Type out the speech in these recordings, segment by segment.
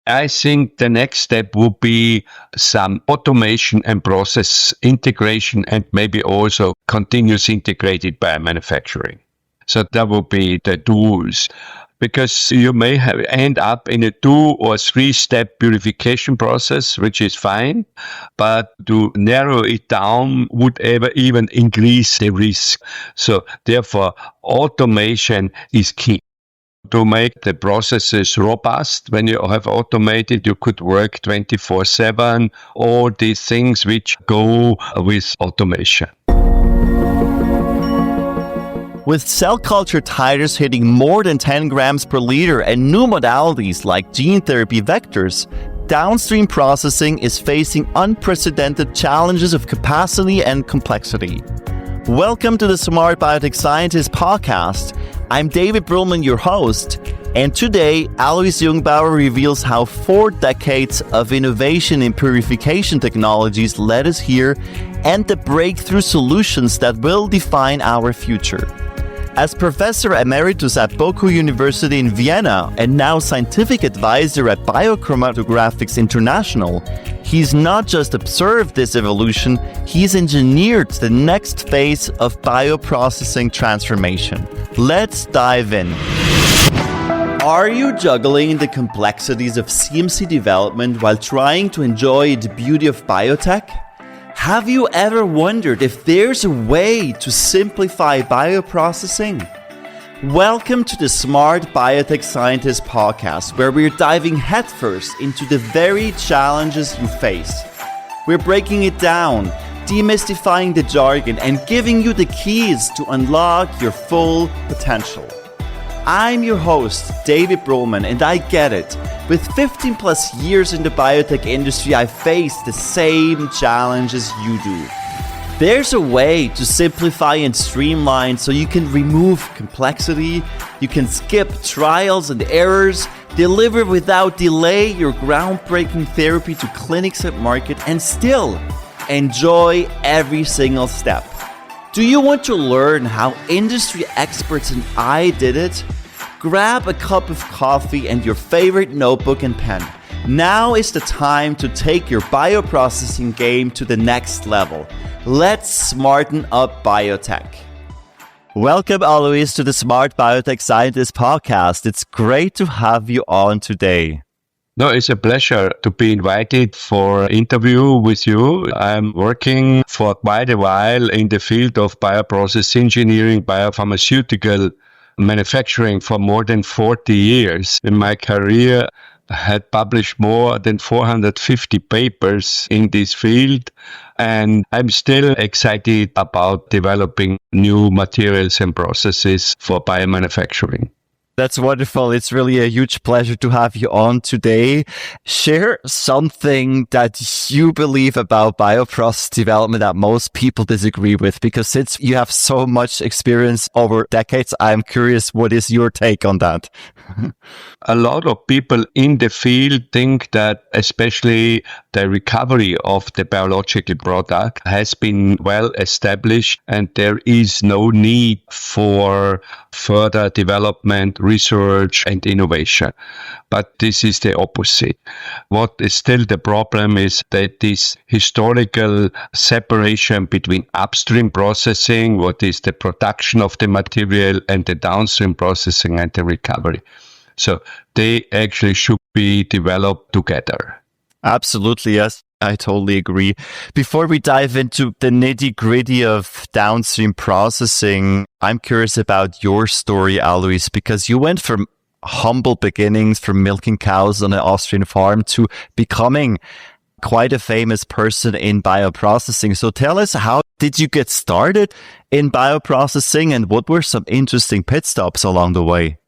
I think the next step would be some automation and process integration and maybe also continuous integrated biomanufacturing. So that would be the tools. Because you may end up in a 2 or 3 step purification process, which is fine, but to narrow it down would even increase the risk. So therefore, automation is key. To make the processes robust, when you have automated, you could work 24/7, all these things which go with automation. With cell culture titers hitting more than 10 grams per liter and new modalities like gene therapy vectors, downstream processing is facing unprecedented challenges of capacity and complexity. Welcome to the Smart Biotech Scientist podcast. I'm David Brühlmann, your host, and today Alois Jungbauer reveals how 4 decades of innovation in purification technologies led us here and the breakthrough solutions that will define our future. As Professor Emeritus at BOKU University in Vienna and now Scientific Advisor at BioChromatographix International, he's not just observed this evolution, he's engineered the next phase of bioprocessing transformation. Let's dive in. Are you juggling the complexities of CMC development while trying to enjoy the beauty of biotech? Have you ever wondered if there's a way to simplify bioprocessing? Welcome to the Smart Biotech Scientist podcast, where we're diving headfirst into the very challenges you face. We're breaking it down, demystifying the jargon, and giving you the keys to unlock your full potential. I'm your host, David Brühlmann, and I get it. With 15 plus years in the biotech industry, I face the same challenges you do. There's a way to simplify and streamline so you can remove complexity, you can skip trials and errors, deliver without delay your groundbreaking therapy to clinics and market, and still enjoy every single step. Do you want to learn how industry experts and I did it? Grab a cup of coffee and your favorite notebook and pen. Now is the time to take your bioprocessing game to the next level. Let's smarten up biotech. Welcome, Alois, to the Smart Biotech Scientist podcast. It's great to have you on today. No, it's a pleasure to be invited for an interview with you. I'm working for quite a while in the field of bioprocess engineering, biopharmaceutical manufacturing for more than 40 years. In my career, I had published more than 450 papers in this field, and I'm still excited about developing new materials and processes for biomanufacturing. That's wonderful. It's really a huge pleasure to have you on today. Share something that you believe about bioprocess development that most people disagree with, because since you have so much experience over decades, I'm curious, what is your take on that? A lot of people in the field think that especially the recovery of the biological product has been well established and there is no need for further development, research and innovation. But this is the opposite. What is still the problem is that this historical separation between upstream processing, what is the production of the material, and the downstream processing and the recovery. So they actually should be developed together. Absolutely, yes. I totally agree. Before we dive into the nitty-gritty of downstream processing, I'm curious about your story, Alois, because you went from humble beginnings, from milking cows on an Austrian farm to becoming quite a famous person in bioprocessing. So tell us, how did you get started in bioprocessing and what were some interesting pit stops along the way?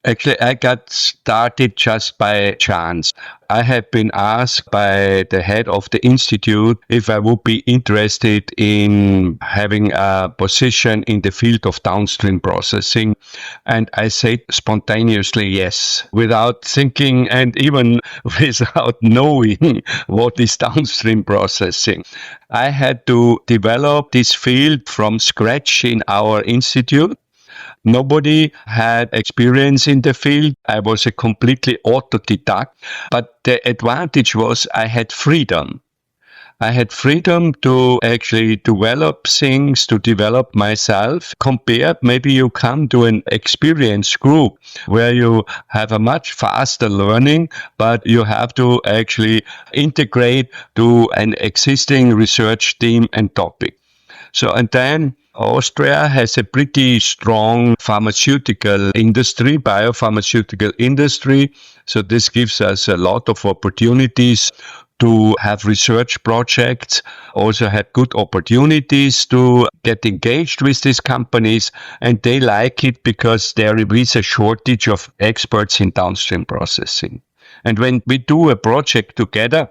Actually, I got started just by chance. I had been asked by the head of the institute if I would be interested in having a position in the field of downstream processing. And I said spontaneously yes, without thinking and even without knowing what is downstream processing. I had to develop this field from scratch in our institute. Nobody had experience in the field. I was a completely autodidact, but the advantage was I had freedom. I had freedom to actually develop things, to develop myself, compared maybe you come to an experienced group where you have a much faster learning, but you have to actually integrate to an existing research team and topic. So, and then Austria has a pretty strong pharmaceutical industry, biopharmaceutical industry. So this gives us a lot of opportunities to have research projects, also had good opportunities to get engaged with these companies, and they like it because there is a shortage of experts in downstream processing. And when we do a project together,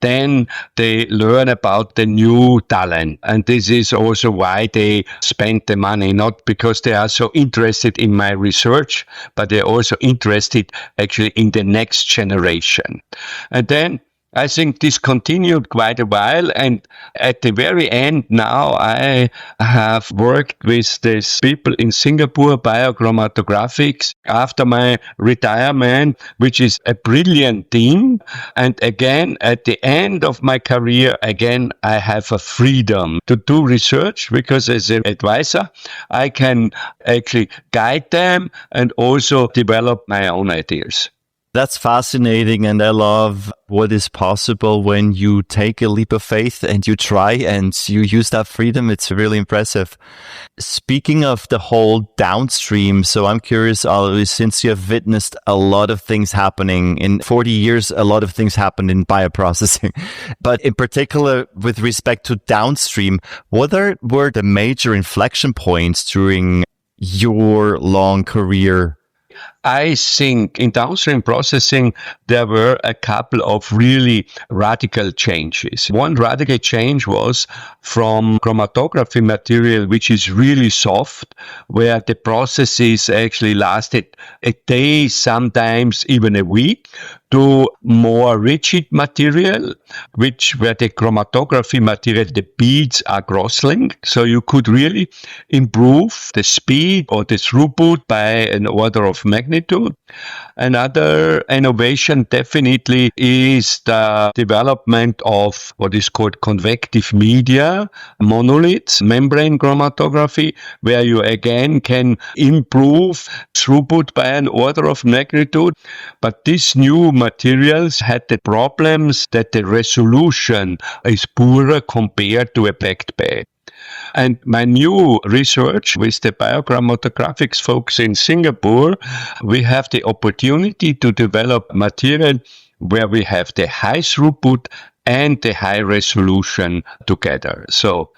then they learn about the new talent. And this is also why they spend the money, not because they are so interested in my research, but they're also interested actually in the next generation. And then I think this continued quite a while, and at the very end now I have worked with these people in Singapore, BioChromatographix, after my retirement, which is a brilliant team. And again, at the end of my career, again, I have a freedom to do research because as an advisor, I can actually guide them and also develop my own ideas. That's fascinating, and I love what is possible when you take a leap of faith and you try and you use that freedom. It's really impressive. Speaking of the whole downstream, so I'm curious, Alois, since you have witnessed a lot of things happening in 40 years, a lot of things happened in bioprocessing, but in particular with respect to downstream, what were the major inflection points during your long career? I think in downstream processing, there were a couple of really radical changes. One radical change was from chromatography material, which is really soft, where the processes actually lasted a day, sometimes even a week, to more rigid material, where the chromatography material, the beads are cross-linked. So you could really improve the speed or the throughput by an order of magnitude. Another innovation definitely is the development of what is called convective media, monoliths, membrane chromatography, where you again can improve throughput by an order of magnitude. But these new materials had the problems that the resolution is poorer compared to a packed bed. And my new research with the BioChromatographix folks in Singapore, we have the opportunity to develop material where we have the high throughput and the high resolution together. So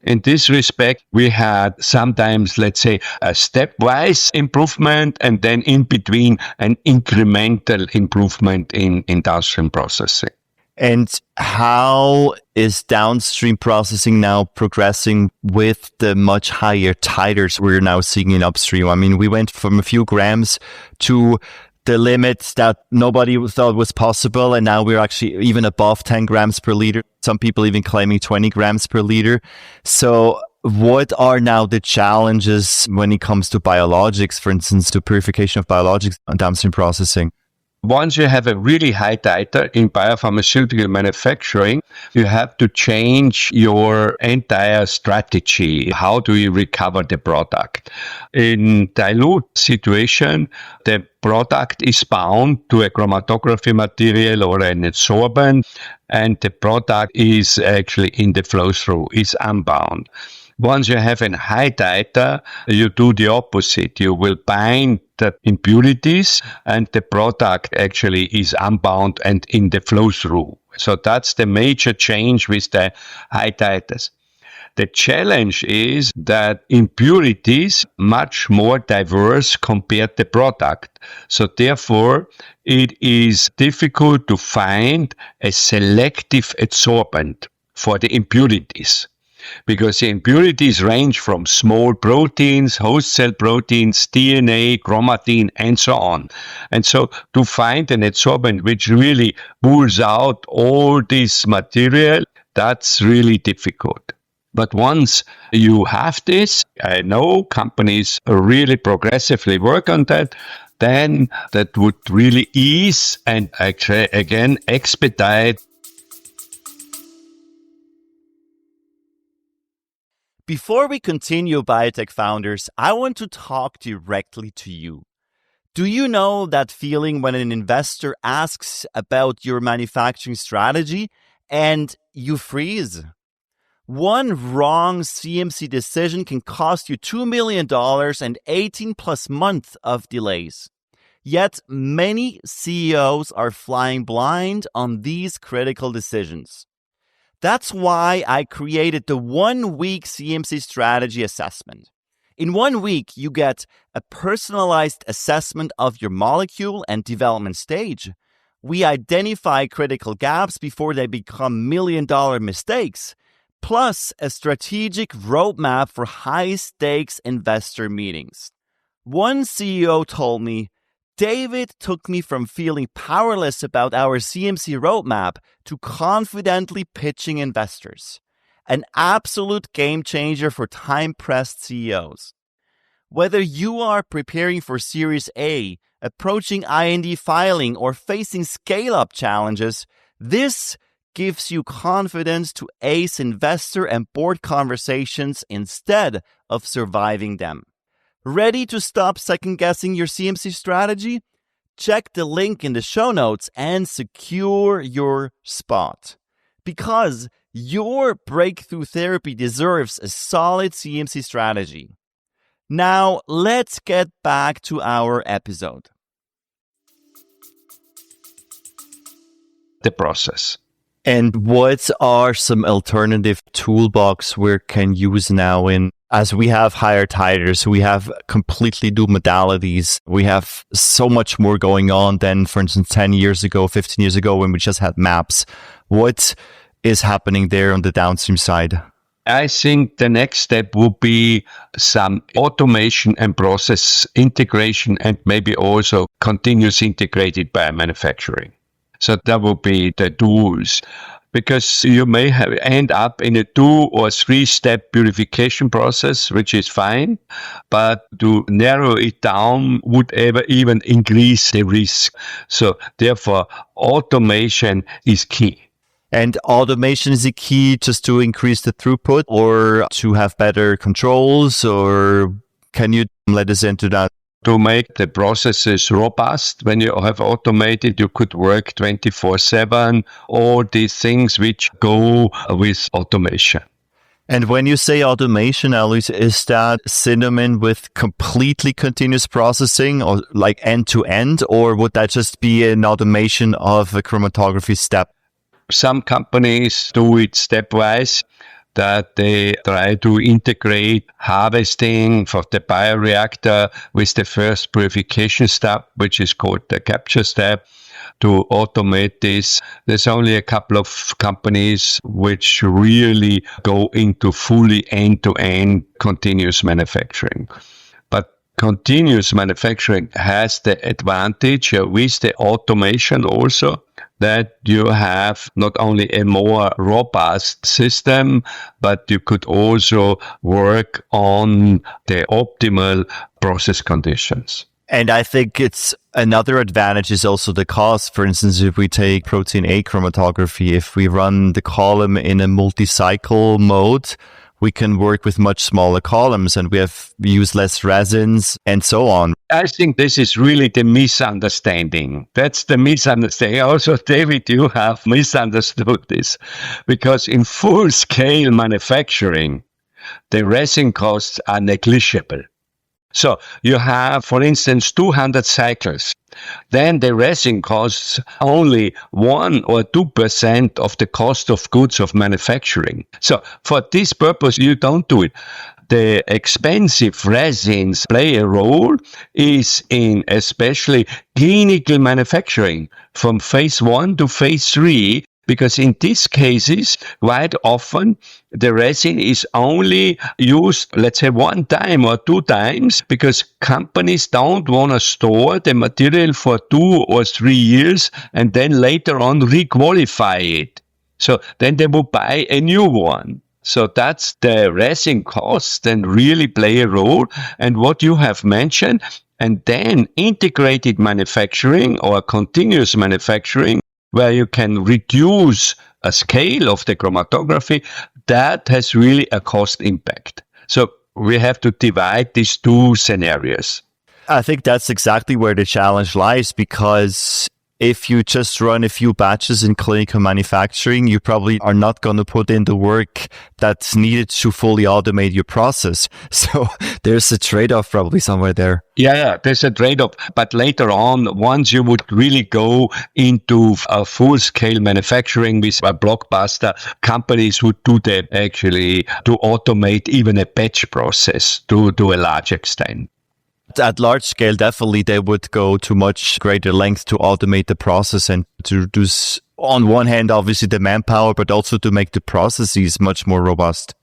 in this respect, we had sometimes, let's say, a stepwise improvement and then in between an incremental improvement in downstream processing. And how is downstream processing now progressing with the much higher titers we're now seeing in upstream? I mean, we went from a few grams to the limits that nobody thought was possible, and now we're actually even above 10 grams per liter. Some people even claiming 20 grams per liter. So what are now the challenges when it comes to biologics, for instance, to purification of biologics and downstream processing? Once you have a really high titer in biopharmaceutical manufacturing, you have to change your entire strategy. How do you recover the product? In dilute situation, the product is bound to a chromatography material or an adsorbent, and the product is actually in the flow-through, is unbound. Once you have a high titer, you do the opposite. You will bind the impurities and the product actually is unbound and in the flow-through. So that's the major change with the high titers. The challenge is that impurities much more diverse compared to the product. So therefore, it is difficult to find a selective adsorbent for the impurities, because the impurities range from small proteins, host cell proteins, DNA, chromatin, and so on. And so to find an adsorbent which really pulls out all this material, that's really difficult. But once you have this, I know companies really progressively work on that, then that would really ease and actually, again, expedite. Before we continue, Biotech founders, I want to talk directly to you. Do you know that feeling when an investor asks about your manufacturing strategy and you freeze? One wrong CMC decision can cost you $2 million and 18 plus months of delays. Yet many CEOs are flying blind on these critical decisions. That's why I created the 1-week CMC strategy assessment. In 1 week, you get a personalized assessment of your molecule and development stage. We identify critical gaps before they become million-dollar mistakes, plus a strategic roadmap for high-stakes investor meetings. One CEO told me, David took me from feeling powerless about our CMC roadmap to confidently pitching investors. An absolute game changer for time-pressed CEOs. Whether you are preparing for Series A, approaching IND filing, or facing scale-up challenges, this gives you confidence to ace investor and board conversations instead of surviving them. Ready to stop second-guessing your CMC strategy? Check the link in the show notes and secure your spot. Because your breakthrough therapy deserves a solid CMC strategy. Now, let's get back to our episode. The process. And what are some alternative toolbox we can use now as we have higher titers, we have completely new modalities. We have so much more going on than, for instance, 10 years ago, 15 years ago, when we just had maps. What is happening there on the downstream side? I think the next step will be some automation and process integration and maybe also continuous integrated biomanufacturing. So that will be the tools. Because you may end up in a 2 or 3 step purification process, which is fine, but to narrow it down would even increase the risk. So therefore, automation is key. And automation is a key just to increase the throughput or to have better controls, or can you let us into that? To make the processes robust, when you have automated, you could work 24/7, all these things which go with automation. And when you say automation, Alois, is that synonym with completely continuous processing or like end to end, or would that just be an automation of a chromatography step? Some companies do it stepwise, that they try to integrate harvesting for the bioreactor with the first purification step, which is called the capture step, to automate this. There's only a couple of companies which really go into fully end-to-end continuous manufacturing. But continuous manufacturing has the advantage with the automation also, that you have not only a more robust system, but you could also work on the optimal process conditions. And I think it's another advantage is also the cost. For instance, if we take protein A chromatography, if we run the column in a multi-cycle mode, we can work with much smaller columns and we use less resins and so on. I think this is really the misunderstanding. That's the misunderstanding. Also, David, you have misunderstood this, because in full-scale manufacturing, the resin costs are negligible. So you have, for instance, 200 cycles. Then the resin costs only 1 or 2% of the cost of goods of manufacturing. So for this purpose, you don't do it. The expensive resins play a role is in especially clinical manufacturing from phase 1 to phase 3. Because in these cases, quite often, the resin is only used, let's say, 1 time or 2 times, because companies don't want to store the material for 2 or 3 years and then later on requalify it. So then they will buy a new one. So that's the resin costs then really play a role. And what you have mentioned, and then integrated manufacturing or continuous manufacturing, where you can reduce a scale of the chromatography, that has really a cost impact. So we have to divide these two scenarios. I think that's exactly where the challenge lies, because if you just run a few batches in clinical manufacturing, you probably are not going to put in the work that's needed to fully automate your process. So there's a trade-off probably somewhere there. Yeah, there's a trade-off. But later on, once you would really go into a full-scale manufacturing with a blockbuster, companies would do that actually to automate even a batch process to a large extent. At large scale, definitely they would go to much greater lengths to automate the process and to reduce, on one hand, obviously the manpower, but also to make the processes much more robust.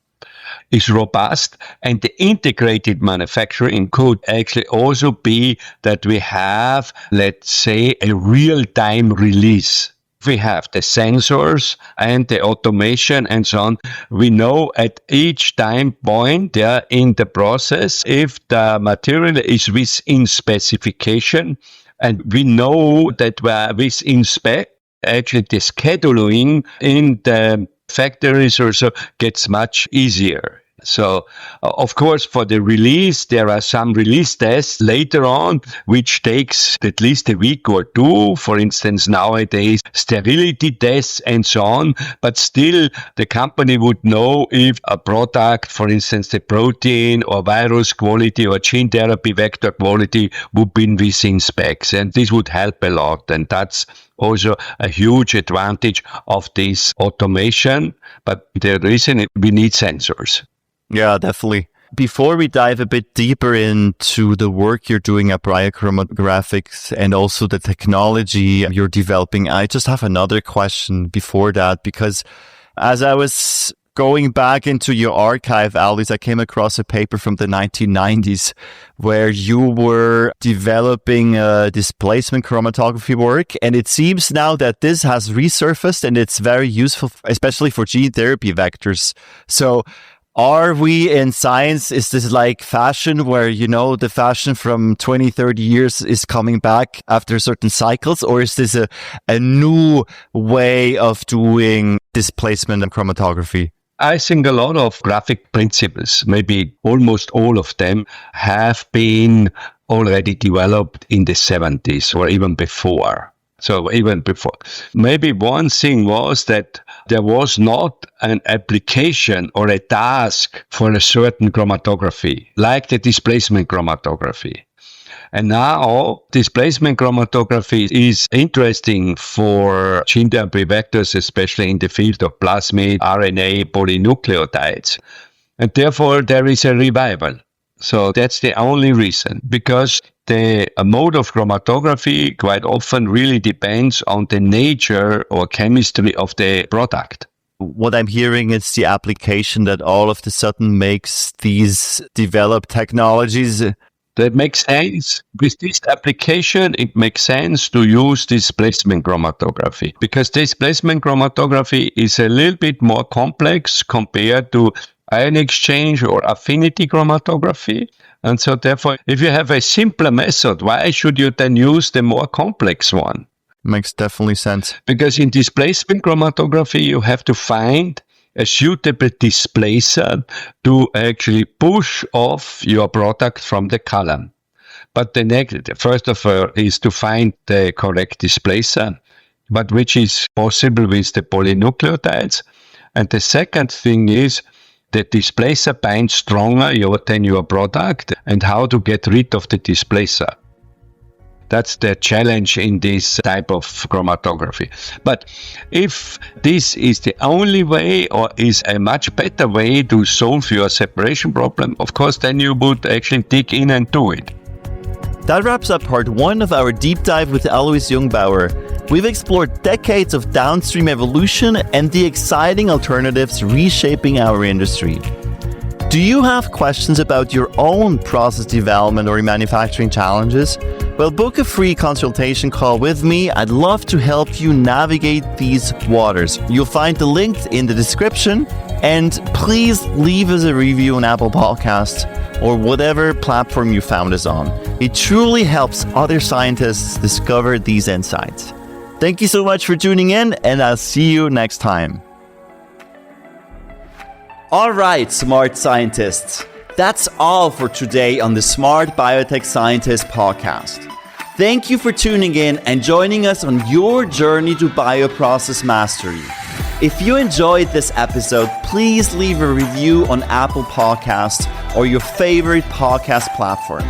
Is robust, and the integrated manufacturing could actually also be that we have, let's say, a real-time release. We have the sensors and the automation and so on. We know at each time point in the process if the material is within specification, and we know that we're within spec. Actually, the scheduling in the factories also gets much easier. So, of course, for the release, there are some release tests later on, which takes at least a week or two. For instance, nowadays, sterility tests and so on. But still, the company would know if a product, for instance, the protein or virus quality or gene therapy vector quality would be within specs. And this would help a lot. And that's also a huge advantage of this automation. But the reason we need sensors. Yeah, definitely. Before we dive a bit deeper into the work you're doing at BioChromatographix and also the technology you're developing, I just have another question before that, because as I was going back into your archive, Alois, I came across a paper from the 1990s where you were developing displacement chromatography work. And it seems now that this has resurfaced and it's very useful, especially for gene therapy vectors. So are we in science? Is this like fashion where, you know, the fashion from 20, 30 years is coming back after certain cycles? Or is this a new way of doing displacement and chromatography? I think a lot of graphic principles, maybe almost all of them, have been already developed in the 70s or even before. So even before. Maybe one thing was that there was not an application or a task for a certain chromatography, like the displacement chromatography. And now displacement chromatography is interesting for gene therapy vectors, especially in the field of plasmid, RNA, polynucleotides. And therefore, there is a revival. So that's the only reason, because the mode of chromatography quite often really depends on the nature or chemistry of the product. What I'm hearing is the application that all of a sudden makes these developed technologies. That makes sense. With this application, it makes sense to use displacement chromatography, because displacement chromatography is a little bit more complex compared to ion exchange or affinity chromatography. And so therefore, if you have a simpler method, why should you then use the more complex one? Makes definitely sense. Because in displacement chromatography, you have to find a suitable displacer to actually push off your product from the column. But the next, first of all, is to find the correct displacer, but which is possible with the polynucleotides. And the second thing is the displacer binds stronger than your product, and how to get rid of the displacer. That's the challenge in this type of chromatography. But if this is the only way or is a much better way to solve your separation problem, of course, then you would actually dig in and do it. That wraps up part 1 of our deep dive with Alois Jungbauer. We've explored decades of downstream evolution and the exciting alternatives reshaping our industry. Do you have questions about your own process development or manufacturing challenges? Well, book a free consultation call with me. I'd love to help you navigate these waters. You'll find the link in the description. And please leave us a review on Apple Podcasts or whatever platform you found us on. It truly helps other scientists discover these insights. Thank you so much for tuning in, and I'll see you next time. All right, smart scientists. That's all for today on the Smart Biotech Scientist podcast. Thank you for tuning in and joining us on your journey to bioprocess mastery. If you enjoyed this episode, please leave a review on Apple Podcasts or your favorite podcast platform.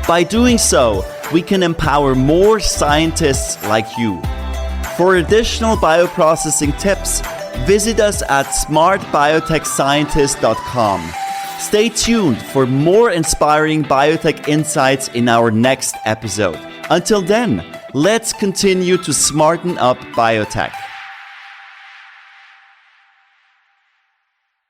By doing so, we can empower more scientists like you. For additional bioprocessing tips, visit us at smartbiotechscientist.com. Stay tuned for more inspiring biotech insights in our next episode. Until then, let's continue to smarten up biotech.